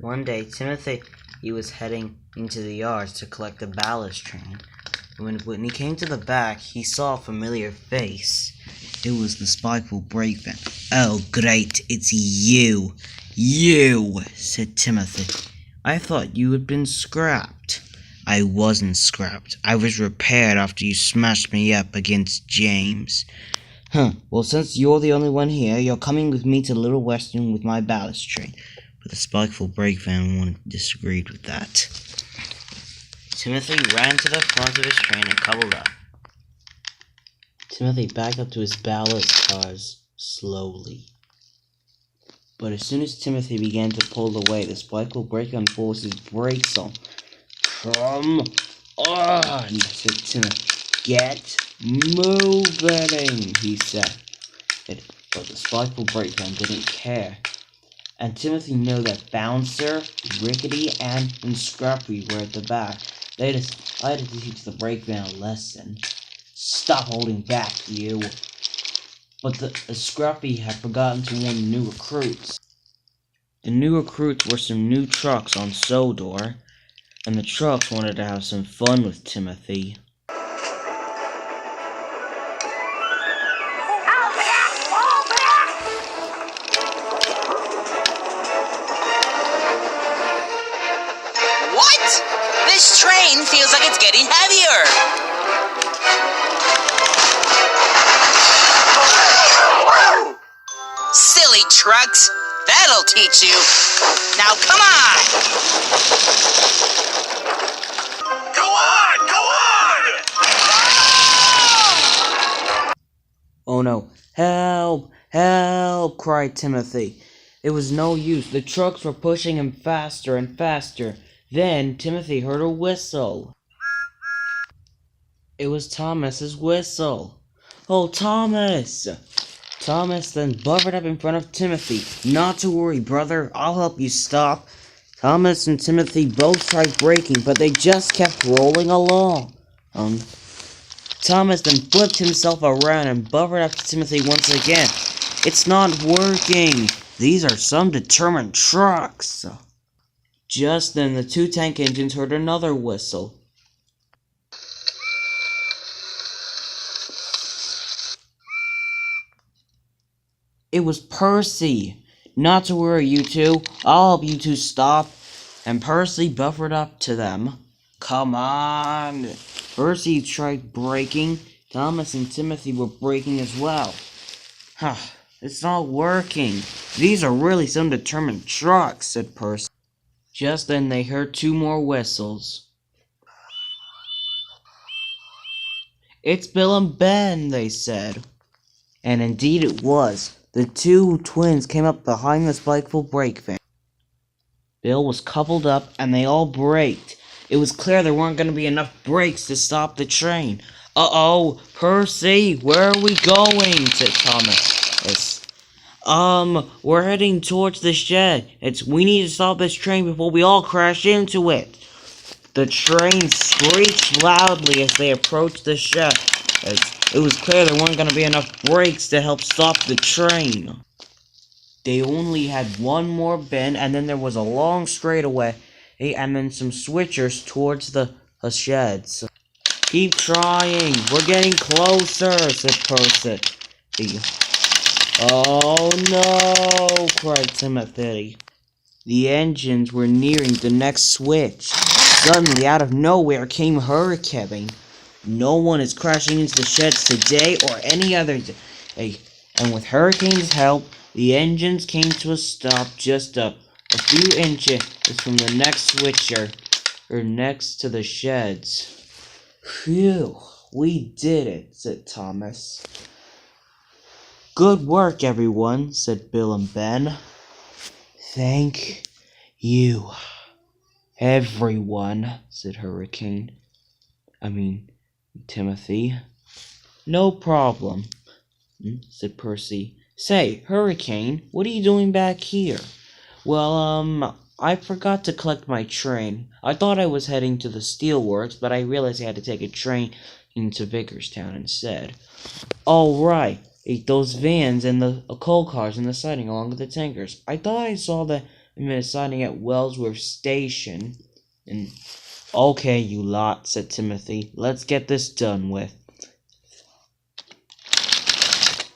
One day, Timothy he was heading into the yards to collect the ballast train. When he came to the back, he saw a familiar face. It was the Spiteful Brakeman. "Oh, great, it's you. You," said Timothy. "I thought you had been scrapped." "I wasn't scrapped. I was repaired after you smashed me up against James." "Huh, well, since you're the only one here, you're coming with me to Little Western with my ballast train." But the Spiteful Brakeman disagreed with that. Timothy ran to the front of his train and coupled up. Timothy backed up to his ballast cars slowly. But as soon as Timothy began to pull away, the Spiteful Brakeman forced his brakes on. "Come on," said Timothy. "Get moving," he said. But the Spiteful Brakeman didn't care. And Timothy knew that Bouncer, Rickety, and Scrappy were at the back. They decided to teach the brakeman a lesson. "Stop holding back, you." But the Scrappy had forgotten to warn the new recruits. The new recruits were some new trucks on Sodor, and the trucks wanted to have some fun with Timothy. What? This train feels like it's getting heavier. Silly trucks. That'll teach you. Now come on. Go on! Go on! "Oh no, help! Help!" cried Timothy. It was no use. The trucks were pushing him faster and faster. Then Timothy heard a whistle. It was Thomas's whistle. "Oh, Thomas!" Thomas then buffered up in front of Timothy. "Not to worry, brother. I'll help you stop." Thomas and Timothy both tried braking, but they just kept rolling along. Thomas then flipped himself around and buffered up to Timothy once again. "It's not working. These are some determined trucks." Just then, the two tank engines heard another whistle. It was Percy. "Not to worry, you two. I'll help you two stop." And Percy buffered up to them. "Come on." Percy tried braking. Thomas and Timothy were braking as well. It's not working. "These are really some determined trucks," said Percy. Just then they heard two more whistles. "It's Bill and Ben," they said. And indeed it was. The two twins came up behind the Spiteful Brakeman. Bill was coupled up, and they all braked. It was clear there weren't going to be enough brakes to stop the train. "Uh-oh, Percy, where are we going?" said Thomas. We're heading towards the shed. We need to stop this train before we all crash into it." The train screeched loudly as they approached the shed. It was clear there weren't going to be enough brakes to help stop the train. They only had one more bend, and then there was a long straightaway, and then some switchers towards the sheds. "Keep trying. We're getting closer," said Percy. "Oh no!" cried Timothy. The engines were nearing the next switch. Suddenly, out of nowhere, came Hurricane. No one is crashing into the sheds today or any other day. And with Hurricane's help, the engines came to a stop just a few inches from the next switcher, next to the sheds. "Phew, we did it," said Thomas. "Good work, everyone," said Bill and Ben. "Thank you, everyone," said Timothy. "No problem," said Percy. "Say, Hurricane, what are you doing back here?" "Well, I forgot to collect my train. I thought I was heading to the steelworks, but I realized I had to take a train into Vickerstown instead." "Oh, right. Those vans and the coal cars in the siding along with the tankers. I thought I saw minutes signing at Wellsworth Station. And okay, you lot, said Timothy. Let's get this done with.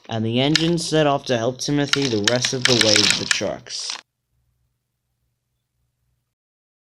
And the engine set off to help Timothy the rest of the way with the trucks.